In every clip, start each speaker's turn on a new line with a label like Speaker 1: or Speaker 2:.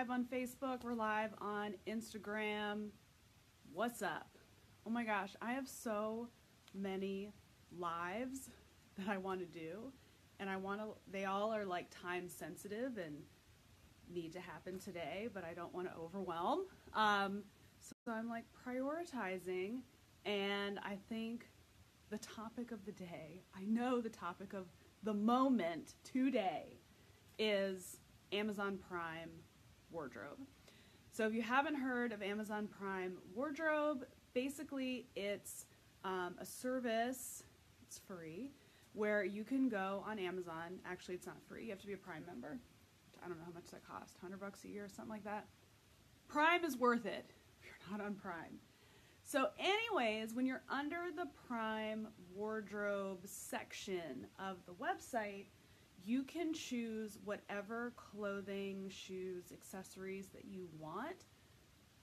Speaker 1: live on Facebook. We're live on Instagram. What's up? Oh my gosh, I have so many lives that I want to do, and they all are like time sensitive and need to happen today, but I don't want to overwhelm. So I'm like prioritizing, and I think the topic of the day, I know the topic of the moment today is Amazon Prime wardrobe. So if you haven't heard of Amazon Prime wardrobe, basically it's a service, it's free, where you can go on Amazon. Actually, it's not free. You have to be a Prime member. I don't know how much that costs, $100 a year or something like that. Prime is worth it if you're not on Prime. So anyways, when you're under the Prime wardrobe section of the website, you can choose whatever clothing, shoes, accessories that you want,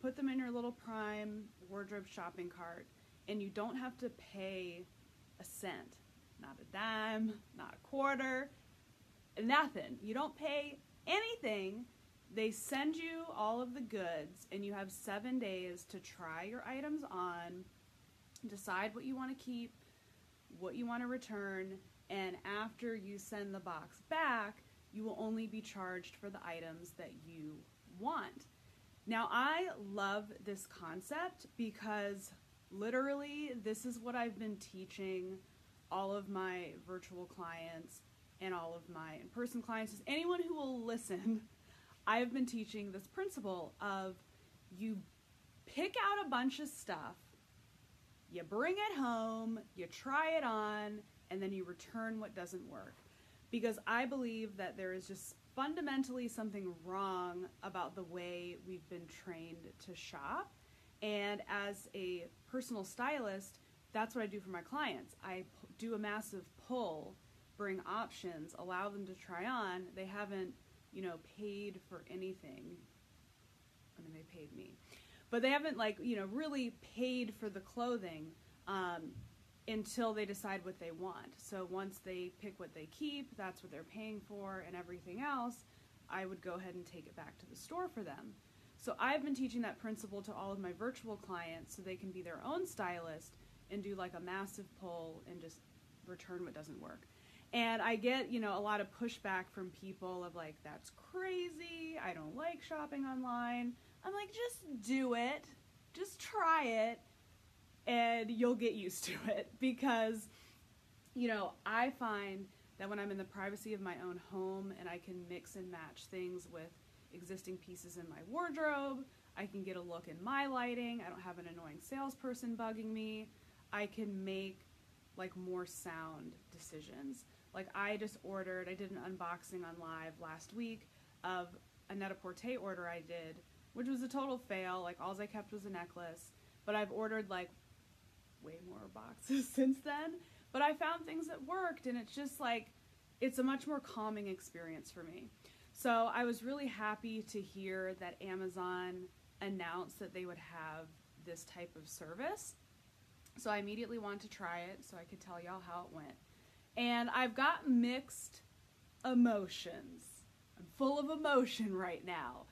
Speaker 1: put them in your little Prime wardrobe shopping cart, and you don't have to pay a cent, not a dime, not a quarter, nothing. You don't pay anything. They send you all of the goods, and you have 7 days to try your items on, decide what you want to keep, what you want to return, and after you send the box back, you will only be charged for the items that you want. Now, I love this concept because literally this is what I've been teaching all of my virtual clients and all of my in-person clients, just anyone who will listen. I have been teaching this principle of you pick out a bunch of stuff, you bring it home, you try it on, and then you return what doesn't work. Because I believe that there is just fundamentally something wrong about the way we've been trained to shop. And as a personal stylist, that's what I do for my clients. I do a massive pull, bring options, allow them to try on. They haven't paid for anything. I mean, they paid me, but they haven't really paid for the clothing until they decide what they want. So once they pick what they keep, that's what they're paying for, and everything else, I would go ahead and take it back to the store for them. So I've been teaching that principle to all of my virtual clients so they can be their own stylist and do like a massive pull and just return what doesn't work. And I get, a lot of pushback from people of like, that's crazy, I don't like shopping online. I'm like, just do it, just try it, and you'll get used to it. Because, I find that when I'm in the privacy of my own home and I can mix and match things with existing pieces in my wardrobe, I can get a look in my lighting, I don't have an annoying salesperson bugging me, I can make more sound decisions. I just ordered, I did an unboxing on live last week of a Net-a-Porter order I did, which was a total fail. All I kept was a necklace, but I've ordered way more boxes since then. But I found things that worked, and it's just it's a much more calming experience for me. So I was really happy to hear that Amazon announced that they would have this type of service. So I immediately wanted to try it so I could tell y'all how it went. And I've got mixed emotions. I'm full of emotion right now.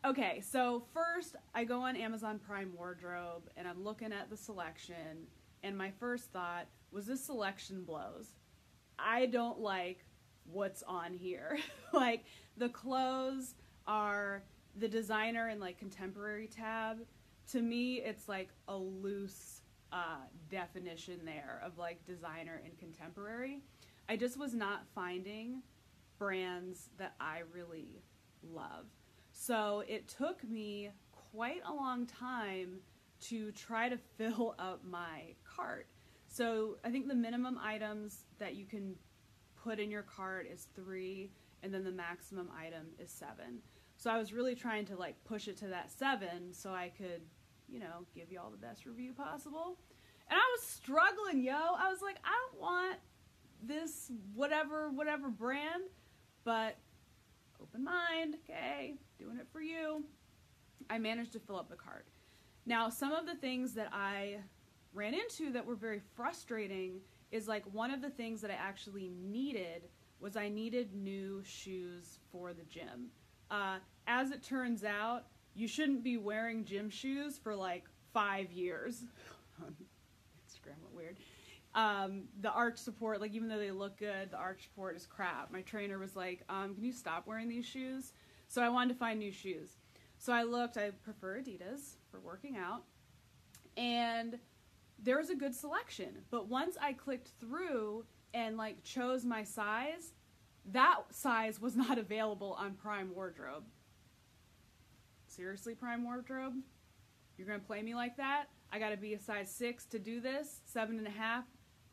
Speaker 1: Okay, so first I go on Amazon Prime Wardrobe and I'm looking at the selection, and my first thought was, this selection blows. I don't like what's on here. The clothes are the designer and contemporary tab. To me, it's a loose definition there of designer and contemporary. I just was not finding brands that I really love. So it took me quite a long time to try to fill up my cart. So I think the minimum items that you can put in your cart is 3, and then the maximum item is 7. So I was really trying to push it to that 7 so I could give you all the best review possible. And I was struggling, yo. I was like, I don't want this whatever brand, but open mind, okay, doing it for you. I managed to fill up the cart. Now, some of the things that I ran into that were very frustrating is one of the things that I actually needed was I needed new shoes for the gym. As it turns out, you shouldn't be wearing gym shoes for like 5 years. Instagram went weird. The arch support, like even though they look good, the arch support is crap. My trainer was like, can you stop wearing these shoes? So I wanted to find new shoes. So I looked, I prefer Adidas for working out. And there was a good selection. But once I clicked through and like chose my size, that size was not available on Prime Wardrobe. Seriously, Prime Wardrobe? You're going to play me like that? I got to be a size 6 to do this? 7.5?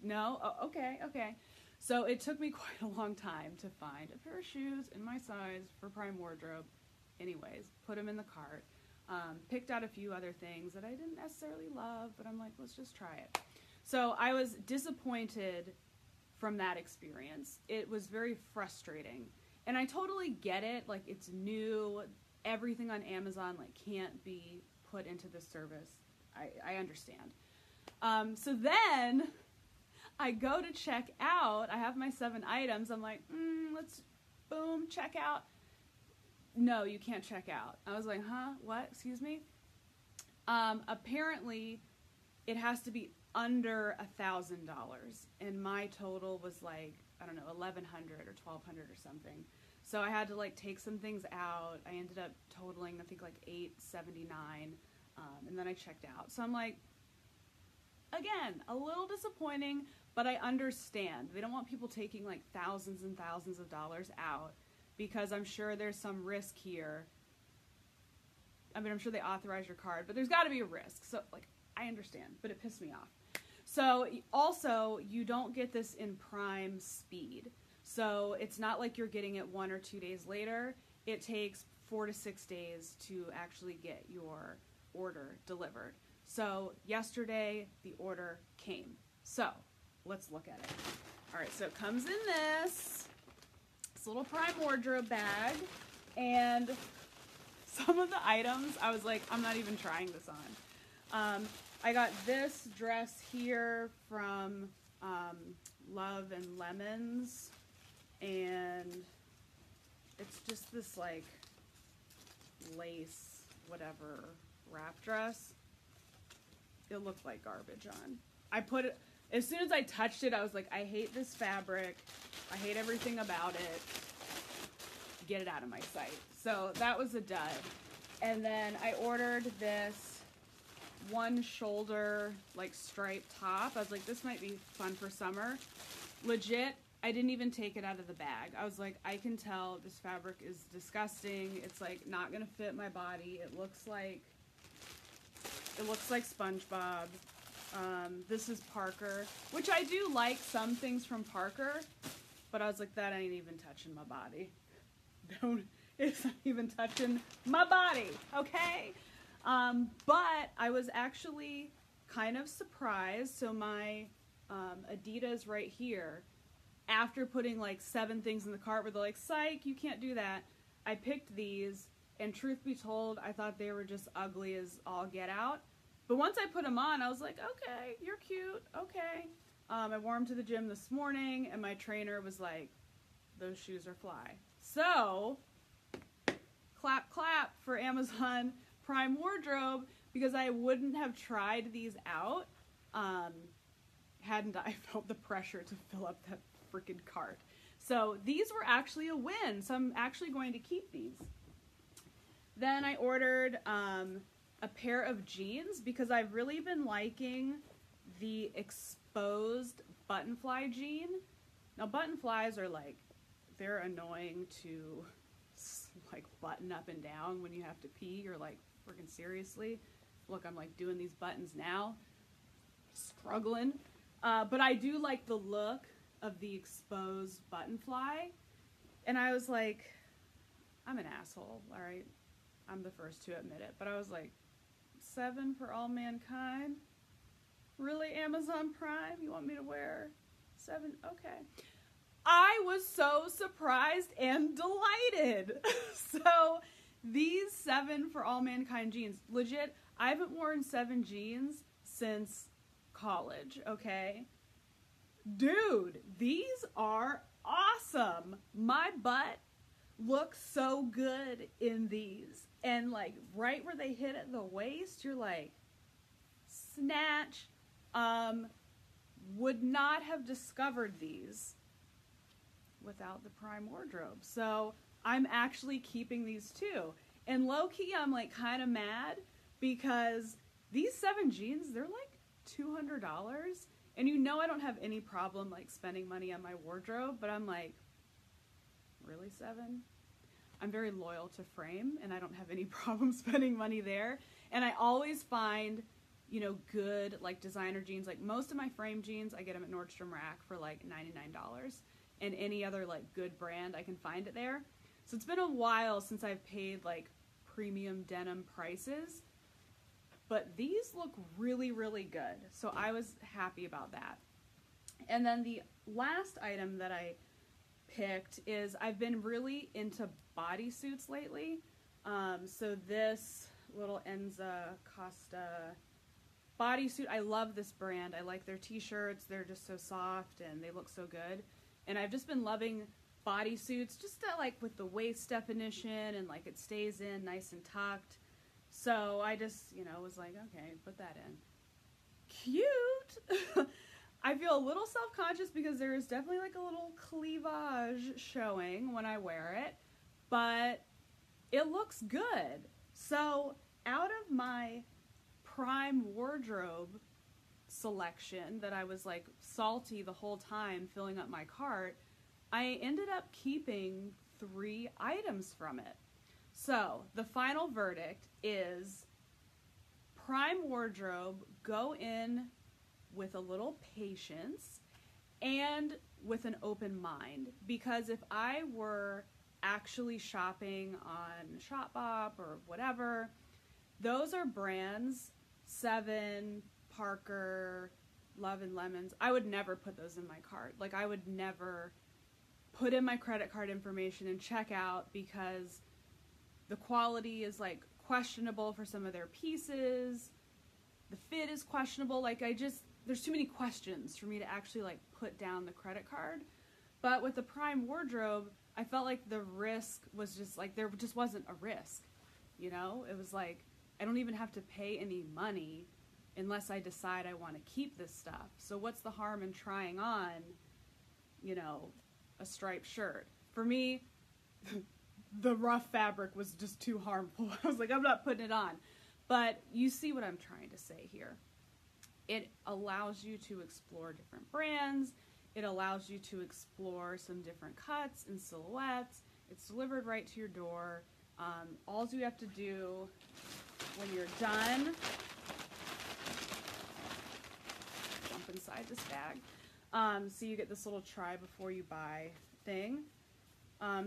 Speaker 1: No? Oh, okay. So it took me quite a long time to find a pair of shoes in my size for Prime Wardrobe. Anyways, put them in the cart. Picked out a few other things that I didn't necessarily love, but I'm like, let's just try it. So I was disappointed from that experience. It was very frustrating. And I totally get it. Like, it's new. Everything on Amazon, like, can't be put into the service. I understand. So then I go to check out. I have my 7 items. I'm like, let's, boom, check out. No, you can't check out. I was like, huh? What? Excuse me? Apparently, it has to be under $1,000. And my total was like, I don't know, $1,100 or $1,200 or something. So I had to like take some things out. I ended up totaling, I think, like $879. And then I checked out. So I'm like, again, a little disappointing, but I understand. They don't want people taking like thousands and thousands of dollars out, because I'm sure there's some risk here. I mean, I'm sure they authorize your card, but there's got to be a risk. So, like, I understand, but it pissed me off. So, also, you don't get this in Prime speed. So, it's not like you're getting it 1 or 2 days later. It takes 4 to 6 days to actually get your order delivered. So, yesterday, the order came. So, let's look at it. All right, so it comes in this little Prime Wardrobe bag, and some of the items, I was like, I'm not even trying this on. I got this dress here from Love and Lemons, and it's just this like lace, whatever, wrap dress. It looked like garbage on. I put it, as soon as I touched it, I was like, I hate this fabric. I hate everything about it. Get it out of my sight. So that was a dud. And then I ordered this one shoulder, like, striped top. I was like, this might be fun for summer. Legit, I didn't even take it out of the bag. I was like, I can tell this fabric is disgusting. It's, like, not going to fit my body. It looks like SpongeBob. This is Parker, which I do like some things from Parker, but I was like, that ain't even touching my body. It's not even touching my body, okay? But I was actually kind of surprised. So my Adidas right here, after putting like 7 things in the cart where they're like, psych, you can't do that, I picked these, and truth be told, I thought they were just ugly as all get out. But once I put them on, I was like, okay, you're cute, okay. I wore them to the gym this morning, and my trainer was like, those shoes are fly. So, clap, clap for Amazon Prime Wardrobe, because I wouldn't have tried these out hadn't I felt the pressure to fill up that freaking cart. So these were actually a win, so I'm actually going to keep these. Then I ordered a pair of jeans, because I've really been liking the exposed button fly jean. Now, button flies are like, they're annoying to like button up and down when you have to pee. You're like, freaking seriously? Look, I'm like doing these buttons now, struggling. But I do like the look of the exposed button fly. And I was like, I'm an asshole, all right? I'm the first to admit it. But I was like, 7 for all mankind? Really, Amazon Prime? You want me to wear 7? Okay. I was so surprised and delighted. So these 7 for all mankind jeans, legit, I haven't worn 7 jeans since college, okay? Dude, these are awesome. My butt look so good in these. And like right where they hit at the waist, you're like, snatch. Would not have discovered these without the Prime wardrobe. So I'm actually keeping these too. And low-key, I'm like kind of mad because these 7 jeans, they're like $200. And you know I don't have any problem like spending money on my wardrobe, but I'm like, really 7? I'm very loyal to Frame, and I don't have any problem spending money there. And I always find, you know, good like designer jeans. Like most of my Frame jeans, I get them at Nordstrom Rack for like $99. And any other like good brand, I can find it there. So it's been a while since I've paid like premium denim prices, but these look really, really good. So I was happy about that. And then the last item that I picked is I've been really into bodysuits lately. So this little Enza Costa bodysuit, I love this brand. I like their t-shirts. They're just so soft and they look so good. And I've just been loving bodysuits, just to, like with the waist definition and like it stays in nice and tucked. So I just, you know, was like, okay, put that in. Cute! I feel a little self-conscious because there is definitely like a little cleavage showing when I wear it, but it looks good. So out of my Prime wardrobe selection that I was like salty the whole time filling up my cart, I ended up keeping 3 items from it. So the final verdict is Prime wardrobe, go in with a little patience and with an open mind, because if I were actually shopping on Shopbop or whatever, those are brands, Seven, Parker, Love and Lemons, I would never put those in my cart. Like I would never put in my credit card information and check out because the quality is like questionable for some of their pieces. The fit is questionable. Like there's too many questions for me to actually like put down the credit card. But with the Prime wardrobe, I felt like the risk was just like, there just wasn't a risk, you know? It was like, I don't even have to pay any money unless I decide I want to keep this stuff. So what's the harm in trying on, you know, a striped shirt? For me, the rough fabric was just too harmful. I was like, I'm not putting it on. But you see what I'm trying to say here. It allows you to explore different brands. It allows you to explore some different cuts and silhouettes. It's delivered right to your door. All you have to do when you're done, jump inside this bag. So you get this little try before you buy thing.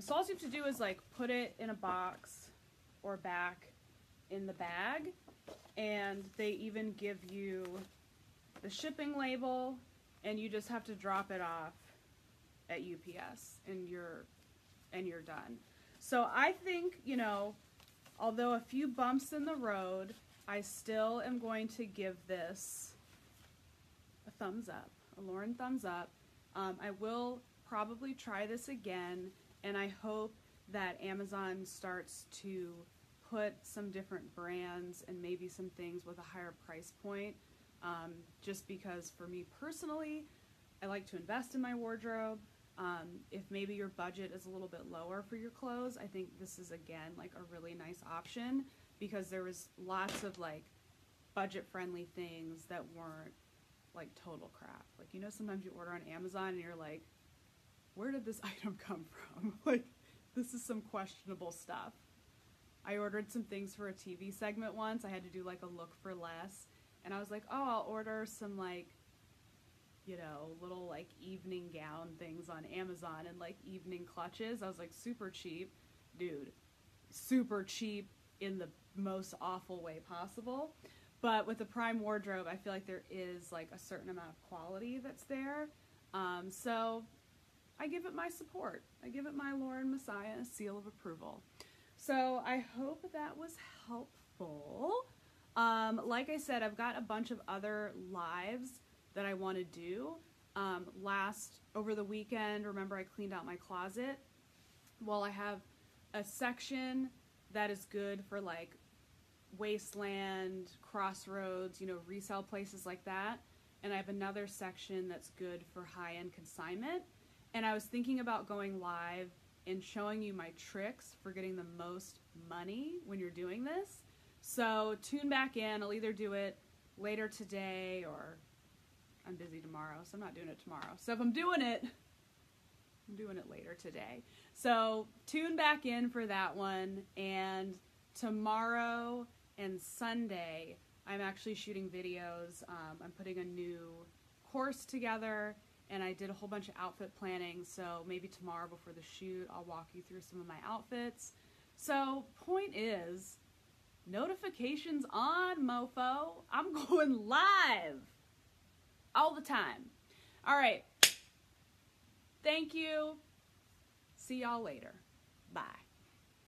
Speaker 1: So all you have to do is like put it in a box or back in the bag, and they even give you the shipping label, and you just have to drop it off at UPS, and you're done. So I think, you know, although a few bumps in the road, I still am going to give this a thumbs up, a Lauren thumbs up. I will probably try this again, and I hope that Amazon starts to put some different brands and maybe some things with a higher price point, just because for me personally, I like to invest in my wardrobe. If maybe your budget is a little bit lower for your clothes, I think this is again like a really nice option, because there was lots of like budget friendly things that weren't like total crap. Like, you know, sometimes you order on Amazon and you're like, where did this item come from? Like, this is some questionable stuff. I ordered some things for a TV segment once. I had to do like a look for less, and I was like, oh, I'll order some like, you know, little like evening gown things on Amazon and like evening clutches. I was like, super cheap. Dude, super cheap in the most awful way possible. But with the Prime wardrobe, I feel like there is like a certain amount of quality that's there. So I give it my support. I give it my Lauren Messiah seal of approval. So I hope that was helpful. Like I said, I've got a bunch of other lives that I want to do. Over the weekend, remember I cleaned out my closet? Well, I have a section that is good for like Wasteland, Crossroads, you know, resale places like that. And I have another section that's good for high-end consignment. And I was thinking about going live and showing you my tricks for getting the most money when you're doing this. So tune back in. I'll either do it later today or I'm busy tomorrow, so I'm not doing it tomorrow. So if I'm doing it later today. So tune back in for that one. And tomorrow and Sunday, I'm actually shooting videos. I'm putting a new course together, and I did a whole bunch of outfit planning, so maybe tomorrow before the shoot, I'll walk you through some of my outfits. So, point is, notifications on, mofo. I'm going live all the time. All right. Thank you. See y'all later. Bye.